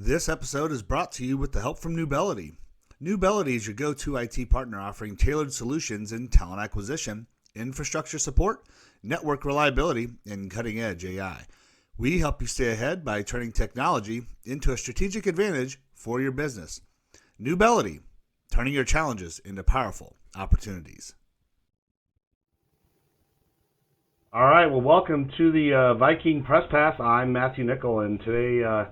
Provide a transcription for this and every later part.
This episode is brought to you with the help from Newbelity. Newbelity is your go-to IT partner offering tailored solutions in talent acquisition, infrastructure support, network reliability, and cutting-edge AI. We help you stay ahead by turning technology into a strategic advantage for your business. Newbelity, turning your challenges into powerful opportunities. All right, well, welcome to the Viking Press Pass. I'm Matthew Nickel, and today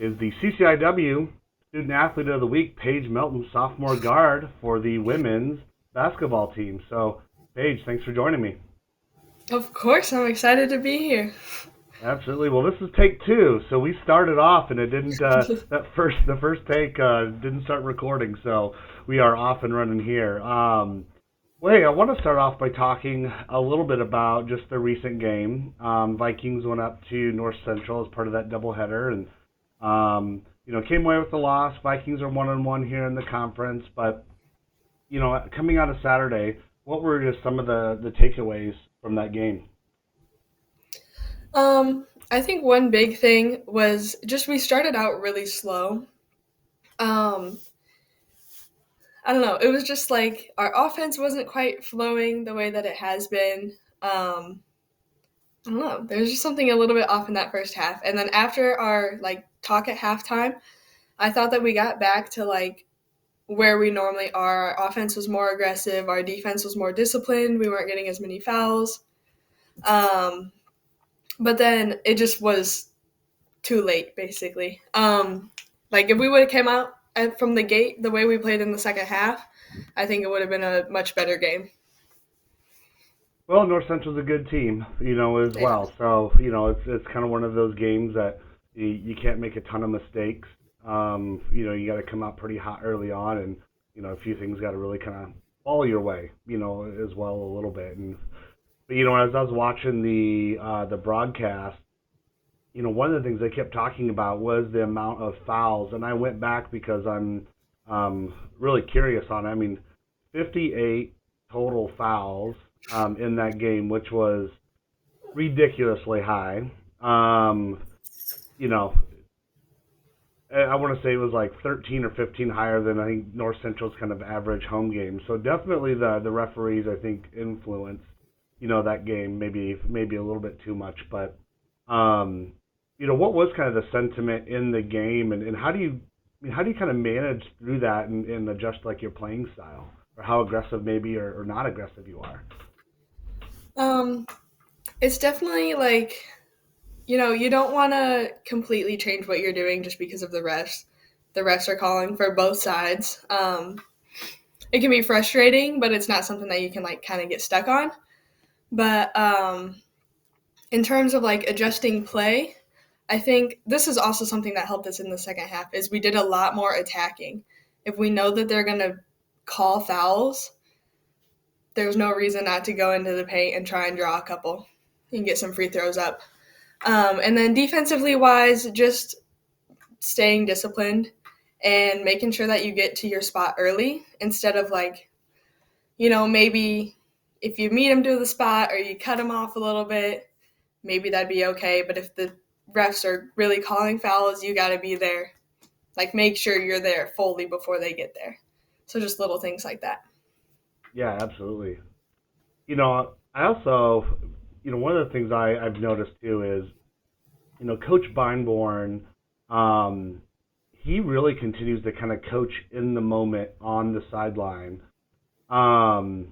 is the CCIW Student-Athlete of the Week, Paige Melton, sophomore guard for the women's basketball team. So, Paige, thanks for joining me. Of course, I'm excited to be here. Absolutely. Well, this is take two, so we started off and it didn't. The first take didn't start recording, so we are off and running here. Hey, I want to start off by talking a little bit about just the recent game. Vikings went up to North Central as part of that doubleheader, and came away with the loss. Vikings are 1-1 here in the conference, but coming out of Saturday, what were just some of the takeaways from that game? I think one big thing was just we started out really slow. I don't know. It was just like our offense wasn't quite flowing the way that it has been. I don't know. There was just something a little bit off in that first half. And then after our talk at halftime, I thought that we got back to where we normally are. Our offense was more aggressive. Our defense was more disciplined. We weren't getting as many fouls. But then it just was too late, basically. If we would have came out from the gate the way we played in the second half, I think it would have been a much better game. Well, North Central's a good team, as well. So, it's kind of one of those games that you can't make a ton of mistakes. You got to come out pretty hot early on, and a few things got to really kind of fall your way, as well a little bit. But as I was watching the broadcast, one of the things they kept talking about was the amount of fouls, and I went back because I'm really curious on it. I mean, 58 total fouls in that game, which was ridiculously high. I want to say it was like 13 or 15 higher than I think North Central's kind of average home game. So definitely the referees, I think, influenced that game maybe a little bit too much. But what was kind of the sentiment in the game, and how do you kind of manage through that and adjust your playing style, or how aggressive maybe or not aggressive you are? It's definitely you don't want to completely change what you're doing just because of the refs. The refs are calling for both sides. It can be frustrating, but it's not something that you can kind of get stuck on. But in terms of adjusting play, I think this is also something that helped us in the second half is we did a lot more attacking. If we know that they're going to call fouls, there's no reason not to go into the paint and try and draw a couple and get some free throws up. And then defensively wise, just staying disciplined and making sure that you get to your spot early instead of maybe if you meet them to the spot or you cut them off a little bit, maybe that'd be okay. But if the refs are really calling fouls, you got to be there. Make sure you're there fully before they get there. So just little things like that. Yeah, absolutely. I also, one of the things I've noticed too is, Coach Beinborn, he really continues to kind of coach in the moment on the sideline. And,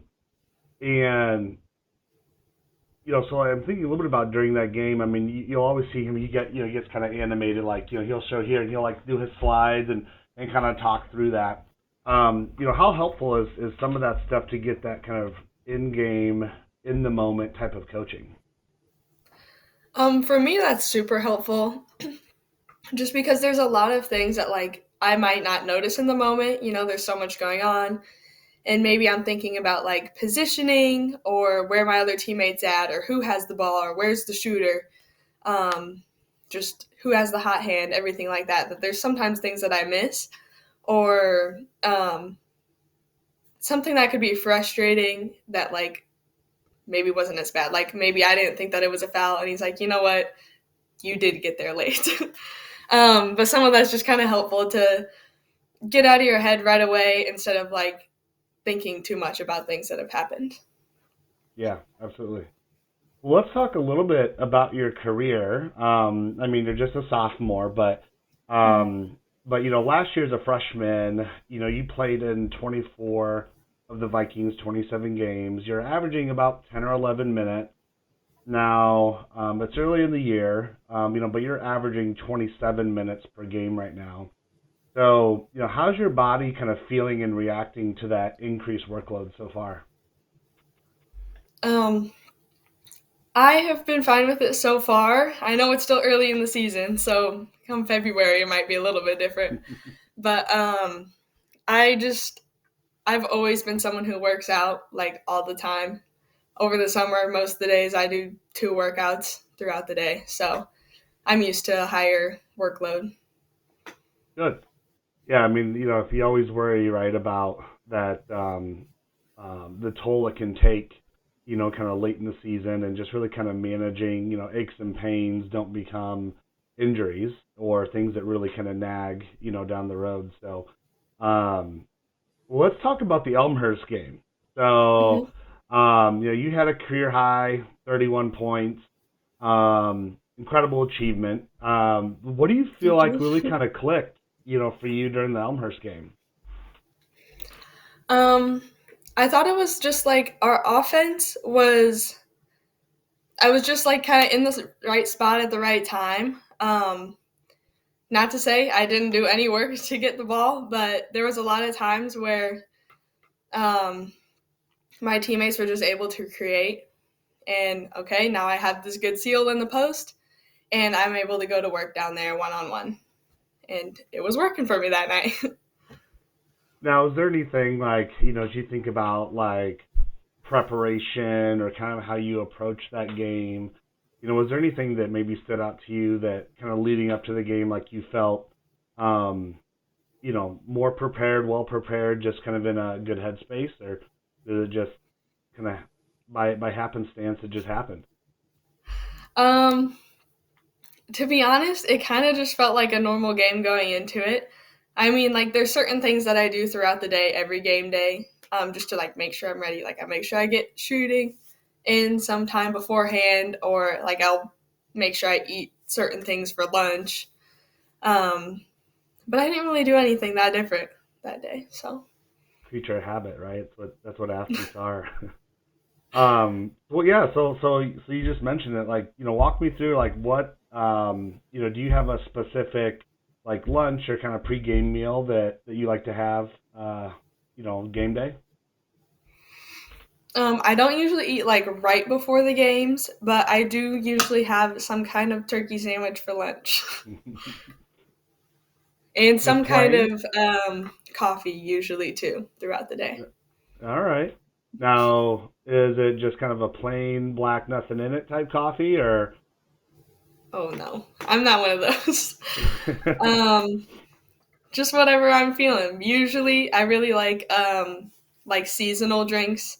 so I'm thinking a little bit about during that game. I mean, you'll always see him, he gets kind of animated, he'll show here and he'll do his slides and kind of talk through that. How helpful is some of that stuff to get that kind of in-game, in-the-moment type of coaching? For me, that's super helpful just because there's a lot of things that I might not notice in the moment. There's so much going on. And maybe I'm thinking about positioning or where my other teammate's at or who has the ball or where's the shooter, just who has the hot hand, everything like that. That there's sometimes things that I miss or something that could be frustrating that maybe wasn't as bad. Maybe I didn't think that it was a foul and he's like, you know what, you did get there late. But some of that's just kind of helpful to get out of your head right away instead of like thinking too much about things that have happened. Yeah, absolutely. Well, let's talk a little bit about your career. I mean, you're just a sophomore, but last year as a freshman, you played in 24 of the Vikings' 27 games. You're averaging about 10 or 11 minutes. Now, it's early in the year, but you're averaging 27 minutes per game right now. So, how's your body kind of feeling and reacting to that increased workload so far? Um, I have been fine with it so far. I know it's still early in the season, so come February it might be a little bit different. But I just I've always been someone who works out like all the time. Over the summer, most of the days I do 2 workouts throughout the day, so I'm used to a higher workload. Good. Yeah, I mean, if you always worry, right, about that, the toll it can take, kind of late in the season and just really kind of managing, aches and pains don't become injuries or things that really kind of nag, down the road. So, let's talk about the Elmhurst game. So, Hmm. you had a career high, 31 points, incredible achievement. What do you feel Thank like you. really kind of clicked, for you during the Elmhurst game? Um, I thought it was just like our offense was. I was just like kind of in the right spot at the right time. Not to say I didn't do any work to get the ball, but there was a lot of times where um, my teammates were just able to create. And okay, now I have this good seal in the post, and I'm able to go to work down there 1-on-1. And it was working for me that night. Now, is there anything like, as you think about like preparation or kind of how you approach that game, was there anything that maybe stood out to you that kind of leading up to the game, like you felt, um, more prepared, well prepared, just kind of in a good headspace, or did it just kind of by happenstance it just happened? um, to be honest, it kind of just felt like a normal game going into it. I mean, like there's certain things that I do throughout the day, every game day, just to like make sure I'm ready. Like I make sure I get shooting in some time beforehand, or like I'll make sure I eat certain things for lunch. Um, but I didn't really do anything that different that day. So, Creature of habit, right? That's what athletes are. Well, yeah. So you just mentioned it. Like, walk me through like what, do you have a specific like lunch or kind of pre-game meal that you like to have, game day? I don't usually eat like right before the games, but I do usually have some kind of turkey sandwich for lunch. And Just some kind plain. of coffee usually too throughout the day. All right. Now, is it just kind of a plain black nothing in it type coffee or? Oh no, I'm not one of those. um, just whatever I'm feeling. Usually, I really like seasonal drinks.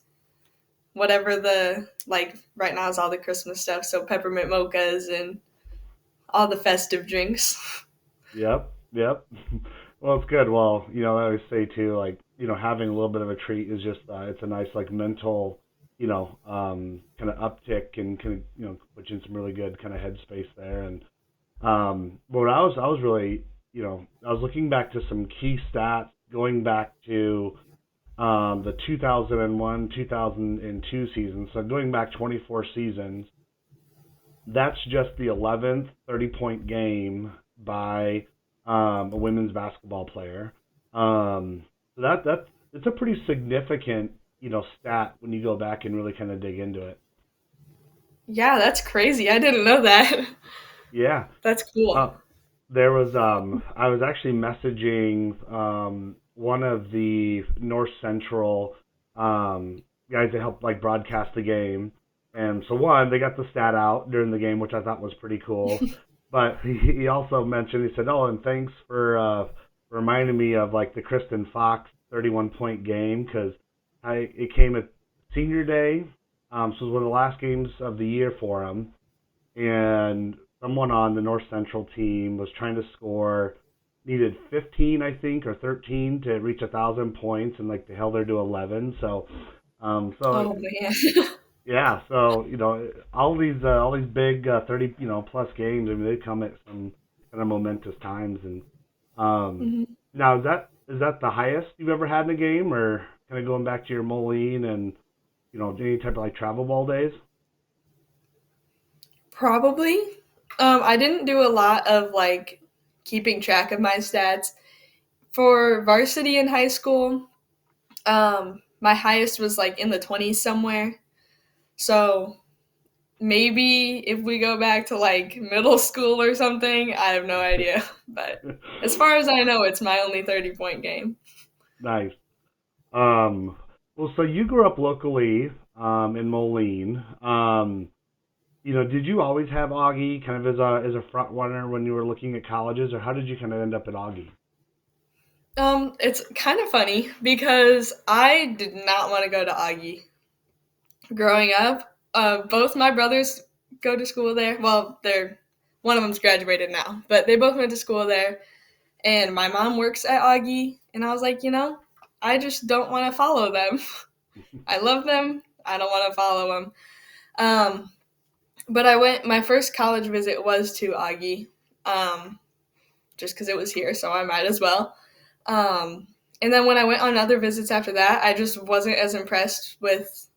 Whatever the like right now is all the Christmas stuff, so peppermint mochas and all the festive drinks. Yep, yep. Well, it's good. Well, I always say too, like, having a little bit of a treat is just, it's a nice, like, mental, kind of uptick and can, put you in some really good kind of headspace there. And, what I was really, I was looking back to some key stats going back to, the 2001, 2002 season. So going back 24 seasons, that's just the 11th 30-point game by a women's basketball player. So that it's a pretty significant stat when you go back and really kind of dig into it. Yeah, that's crazy. I didn't know that. Yeah. That's cool. Uh, there was I was actually messaging one of the North Central guys that helped like broadcast the game, and so one they got the stat out during the game, which I thought was pretty cool. But he also mentioned he said, "Oh, and thanks for reminding me of like the Kristen Fox 31-point game because I it came at senior day, so it was one of the last games of the year for him." And someone on the North Central team was trying to score, needed 15, I think, or 13 to reach 1,000 points, and like they held her to 11. So Oh man. yeah, so all these big 30 plus games. I mean, they come at some kind of momentous times. And Mhm. now is that the highest you've ever had in a game, or kind of going back to your Moline and any type of like travel ball days? Probably. I didn't do a lot of like keeping track of my stats for varsity in high school. My highest was like in the 20s somewhere. So maybe if we go back to like middle school or something, I have no idea. But as far as I know, it's my only 30-point game. Nice. Um, well, so you grew up locally in Moline. Did you always have Augie kind of as a front runner when you were looking at colleges, or how did you kind of end up at Augie? It's kind of funny because I did not want to go to Augie growing up. Both my brothers go to school there. Well, they're one of them's graduated now, but they both went to school there. And my mom works at Augie, and I was like, I just don't want to follow them. I love them. I don't want to follow them. Um, but I went. My first college visit was to Augie, um, just because it was here, so I might as well. Um, and then when I went on other visits after that, I just wasn't as impressed with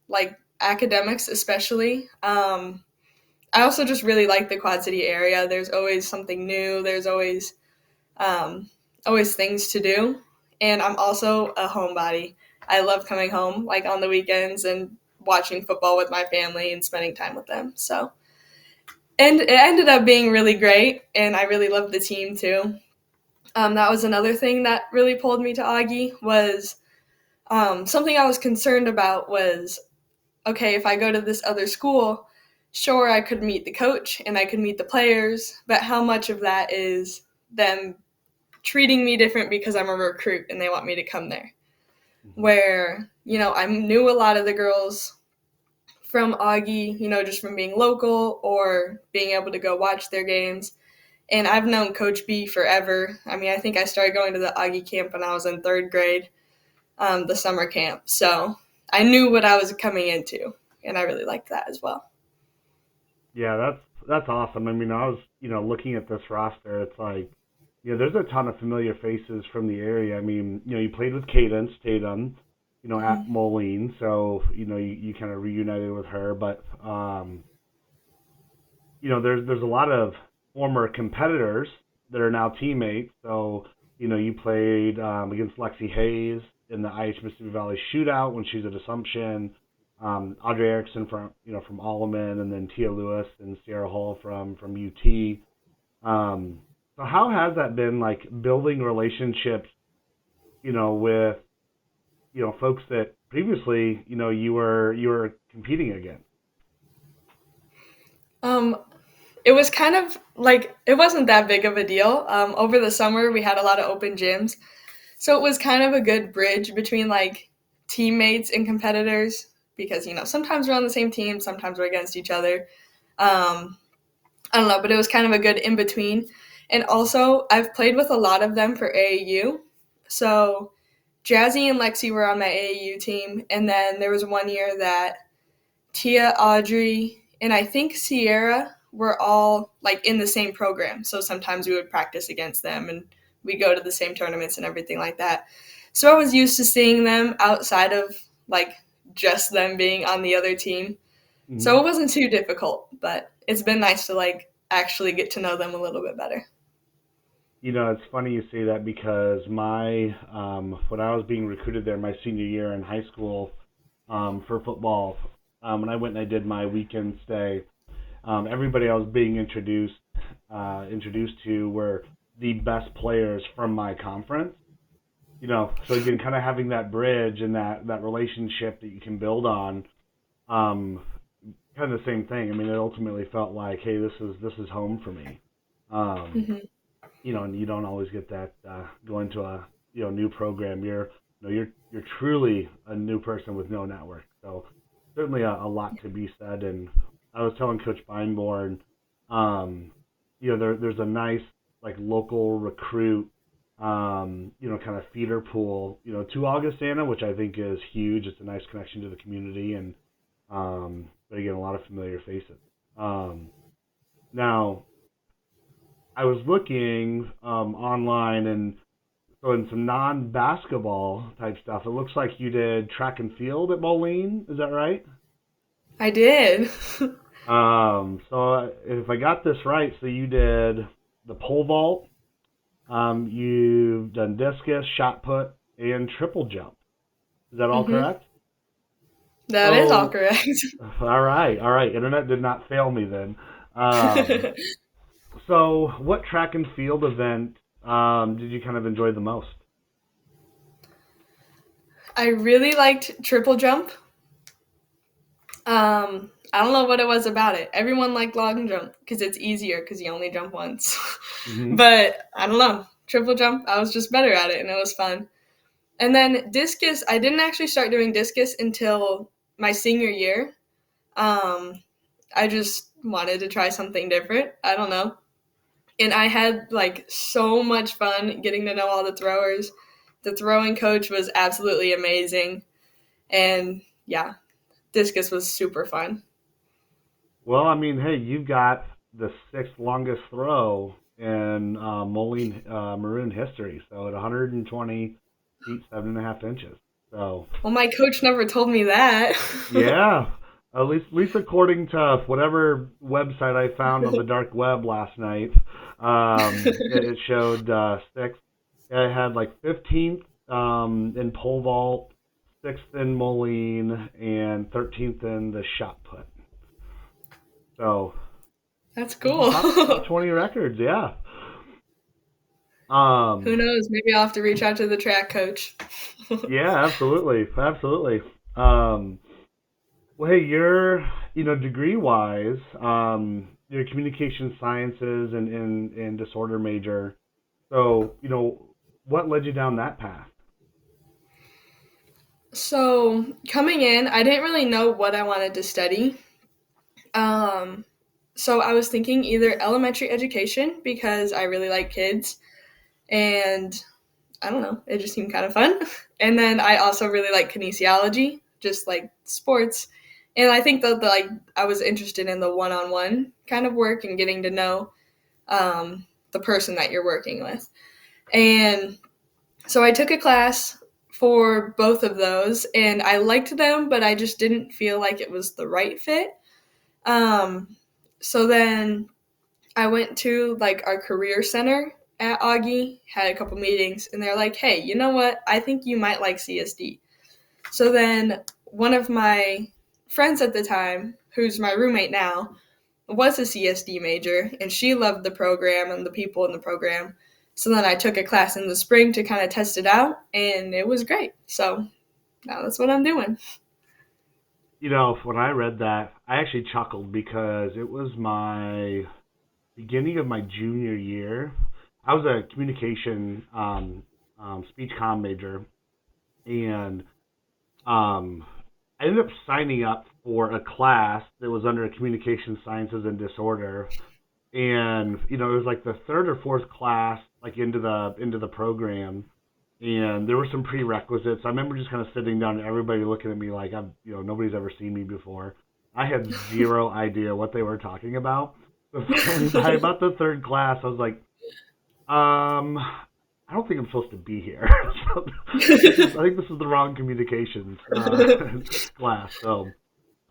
like academics, especially. I also just really like the Quad City area. There's always something new. There's um, always things to do, and I'm also a homebody. I love coming home like on the weekends and watching football with my family and spending time with them. So, and it ended up being really great, and I really loved the team too. That was another thing that really pulled me to Augie was something I was concerned about was okay, if I go to this other school, sure, I could meet the coach and I could meet the players, but how much of that is them treating me different because I'm a recruit and they want me to come there? Hmm. Where, I knew a lot of the girls from Augie, just from being local or being able to go watch their games. And I've known Coach B forever. I mean, I think I started going to the Augie camp when I was in third grade, the summer camp. So I knew what I was coming into, and I really liked that as well. Yeah, that's awesome. I mean, I was looking at this roster. It's like there's a ton of familiar faces from the area. I mean, you played with Cadence Tatum, at Mhm. Moline, so you kind of reunited with her. But there's a lot of former competitors that are now teammates. So you played against Lexi Hayes in the IH Mississippi Valley Shootout when she's at Assumption. Audrey Erickson from Alleman, and then Tia Lewis and Sierra Hall from UT. So how has that been like building relationships, with folks that previously you were competing against? Um, it was kind of like it wasn't that big of a deal. Over the summer, we had a lot of open gyms, so it was kind of a good bridge between like teammates and competitors because sometimes we're on the same team, sometimes we're against each other. Um, I don't know, but it was kind of a good in between. And also, I've played with a lot of them for AAU. So Jazzy and Lexi were on my AAU team, and then there was one year that Tia, Audrey, and I think Sierra were all like in the same program. So sometimes we would practice against them and we go to the same tournaments and everything like that. So I was used to seeing them outside of like just them being on the other team. So Hmm. it wasn't too difficult, but it's been nice to like actually get to know them a little bit better. It's funny you say that because my when I was being recruited there my senior year in high school for football, when I went and I did my weekend stay, everybody I was being introduced to were the best players from my conference. So again, kind of having that bridge and that relationship that you can build on, um, kind of the same thing. I mean, it ultimately felt like, hey, this is home for me. Um, Hmm. and you don't always get that going to a new program. You're truly a new person with no network. So certainly a lot to be said. And I was telling Coach Beinborn, there's a nice like local recruit, kind of feeder pool, to Augustana, which I think is huge. It's a nice connection to the community, and but again, a lot of familiar faces. Now, I was looking online, and so in some non-basketball type stuff, it looks like you did track and field at Moline. Is that right? I did. So if I got this right, so you did the pole vault, you've done discus, shot put, and triple jump. Is that all correct? That is all So, correct. all right. Internet did not fail me then. Um, so what track and field event did you kind of enjoy the most? I really liked triple jump. I don't know what it was about it. Everyone liked long jump because it's easier because you only jump once. Hmm. But I don't know. Triple jump, I was just better at it and it was fun. And then discus, I didn't actually start doing discus until my senior year. Um, I just wanted to try something different. I don't know. And I had like so much fun getting to know all the throwers. The throwing coach was absolutely amazing. And yeah, discus was super fun. Well, I mean, hey, you've got the sixth longest throw in Moline Maroon history, so at 120 feet 7.5 inches. So Well, my coach never told me that. yeah, at least according to whatever website I found on the dark web last night, it showed sixth. I had like 15th in pole vault, sixth in Moline, and 13th in the shot put. So That's some cool. top 20 records, yeah. Who Um, knows? Maybe I'll have to reach out to the track coach. yeah, absolutely. Um, well, hey, degree wise, you're a communication sciences and disorder major. So, what led you down that path? So, coming in, I didn't really know what I wanted to study. Um, so, I was thinking either elementary education because I really like kids and I don't know, it just seemed kind of fun. And then I also really like kinesiology, just like sports. And I think that I was interested in the one-on-one kind of work and getting to know the person that you're working with. And so I took a class for both of those and I liked them, but I just didn't feel like it was the right fit. Um, so then I went to like our career center at Augie, had a couple meetings, and they're like, hey, you know what? I think you might like CSD. So then one of my friends at the time, who's my roommate now, was a CSD major, and she loved the program and the people in the program. So then I took a class in the spring to kind of test it out, and it was great. So now that's what I'm doing. When I read that, I actually chuckled because it was my beginning of my junior year. I was a communication speech comm major, and um, I ended up signing up for a class that was under communication sciences and disorder, and it was like the third or fourth class like into the program, and there were some prerequisites. I remember just kind of sitting down and everybody looking at me like I'm nobody's ever seen me before. I had zero idea what they were talking about. So finally, by about the third class, I was like, I don't think I'm supposed to be here. So I think this is the wrong communications class. So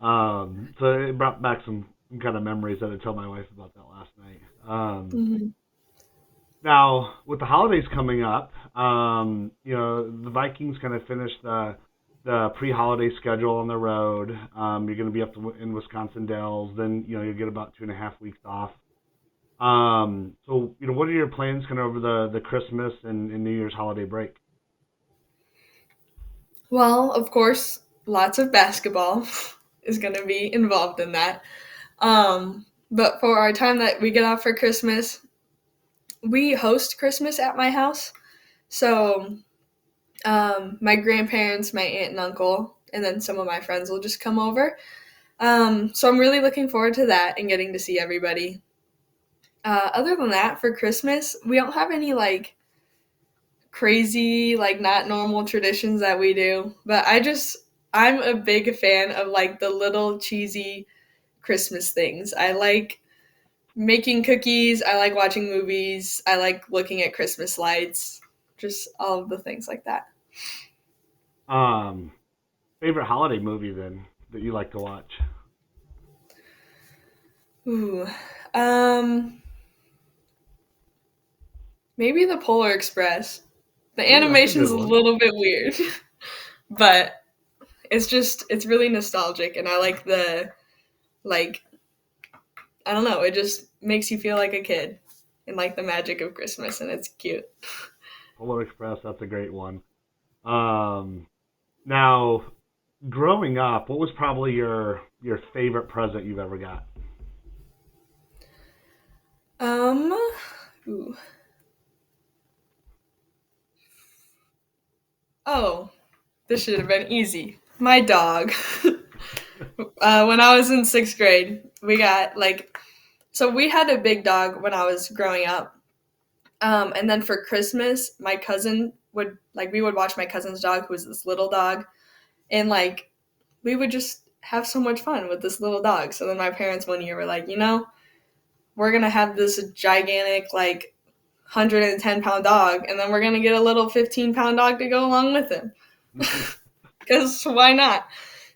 it brought back some kind of memories that I told my wife about that last night. Mm-hmm. Now, with the holidays coming up, the Vikings kind of finished the pre-holiday schedule on the road. You're going to be up in Wisconsin Dells. Then, you'll get about 2.5 weeks off. So, what are your plans kind of over the Christmas and New Year's holiday break? Well, of course, lots of basketball is going to be involved in that. But for our time that we get off for Christmas, we host Christmas at my house. So my grandparents, my aunt and uncle, and then some of my friends will just come over. So I'm really looking forward to that and getting to see everybody. Other than that, for Christmas, we don't have any like crazy, like not normal traditions that we do. But I'm a big fan of like the little cheesy Christmas things. I like making cookies. I like watching movies. I like looking at Christmas lights. Just all of the things like that. Um, Favorite holiday movie then that you like to watch? Ooh. Um, Maybe the Polar Express. The Oh, that's a animation's good a one. little bit weird, but it's really nostalgic and I like like I don't know, it just makes you feel like a kid and like the magic of Christmas and it's cute. Polar Express, that's a great one. Um, Now, growing up, what was probably your favorite present you've ever got? Um ooh. Oh, this should have been easy. My dog. When I was in 6th grade, we got like so we had a big dog when I was growing up. And then for Christmas, my cousin would like we would watch my cousin's dog, who was this little dog, and like we would just have so much fun with this little dog. So then my parents one year were like, we're gonna have this gigantic like 110-pound dog, and then we're gonna get a little 15-pound dog to go along with him. Because why not?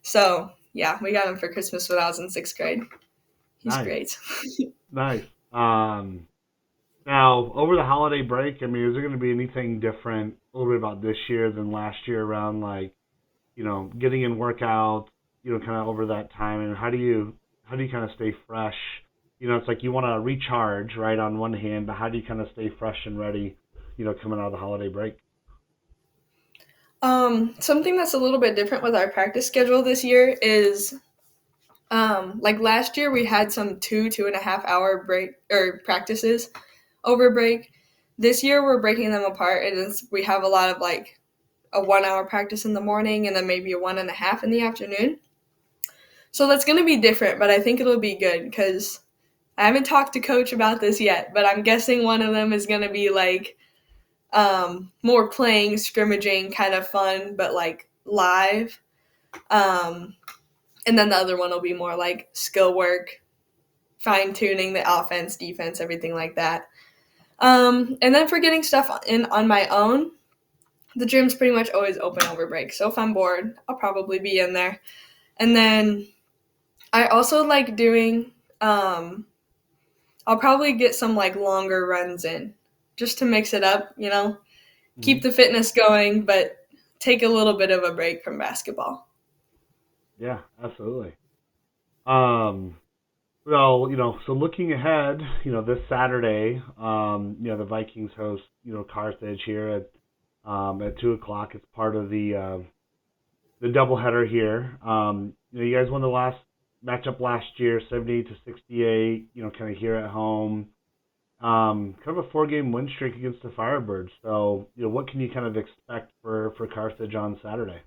So yeah, we got him for Christmas when I was in 6th grade. He's Nice, great. nice. Now, over the holiday break, I mean, is there going to be anything different a little bit about this year than last year around like, getting in workouts, kind of over that time, and how do you kind of stay fresh? It's like you want to recharge, right, on one hand, but how do you kind of stay fresh and ready, coming out of the holiday break? Something that's a little bit different with our practice schedule this year is like last year we had some 2.5 hour break or practices over break. This year we're breaking them apart and we have a lot of like a 1 hour practice in the morning and then maybe a 1.5 in the afternoon. So that's going to be different, but I think it'll be good because I haven't talked to coach about this yet, but I'm guessing one of them is going to be like more playing, scrimmaging, kind of fun, but like live. Um, and then the other one will be more like skill work, fine tuning the offense, defense, everything like that. And then for getting stuff in on my own, the gym's pretty much always open over break. So if I'm bored, I'll probably be in there. And then I also like doing, I'll probably get some like longer runs in just to mix it up, Hmm. keep the fitness going, but take a little bit of a break from basketball. Yeah, absolutely. Um, well, so looking ahead, this Saturday, the Vikings host, Carthage here at 2 o'clock. It's part of the doubleheader here. You guys won the last matchup last year, 78-68. Kind of here at home. Kind of a 4-game win streak against the Firebirds. So, what can you kind of expect for Carthage on Saturday?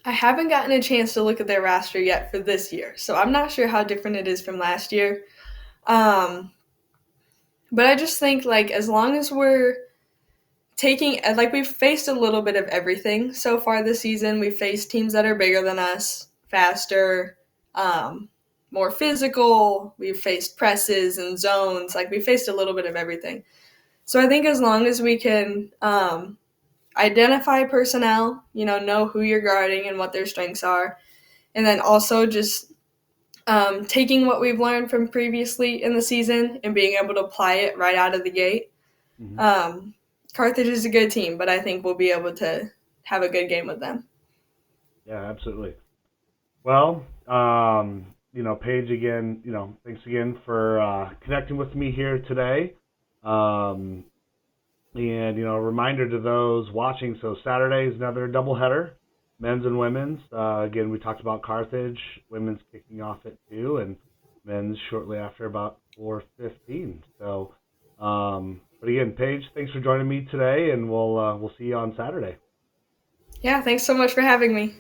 I haven't gotten a chance to look at their roster yet for this year, so I'm not sure how different it is from last year. Um, but I just think like as long as we're taking like we've faced a little bit of everything so far this season. We've faced teams that are bigger than us, faster, um, more physical. We've faced presses and zones. Like we faced a little bit of everything. So I think as long as we can identify personnel, know who you're guarding and what their strengths are, and then also just taking what we've learned from previously in the season and being able to apply it right out of the gate. Hmm. Um, Carthage is a good team, but I think we'll be able to have a good game with them. Yeah, absolutely. Well, Paige, again, thanks again for connecting with me here today. Um, and, a reminder to those watching, so Saturday is another doubleheader, men's and women's. Again, we talked about Carthage, women's kicking off at 2, and men's shortly after about 4:15. So, but again, Paige, thanks for joining me today, and we'll see you on Saturday. Yeah, thanks so much for having me.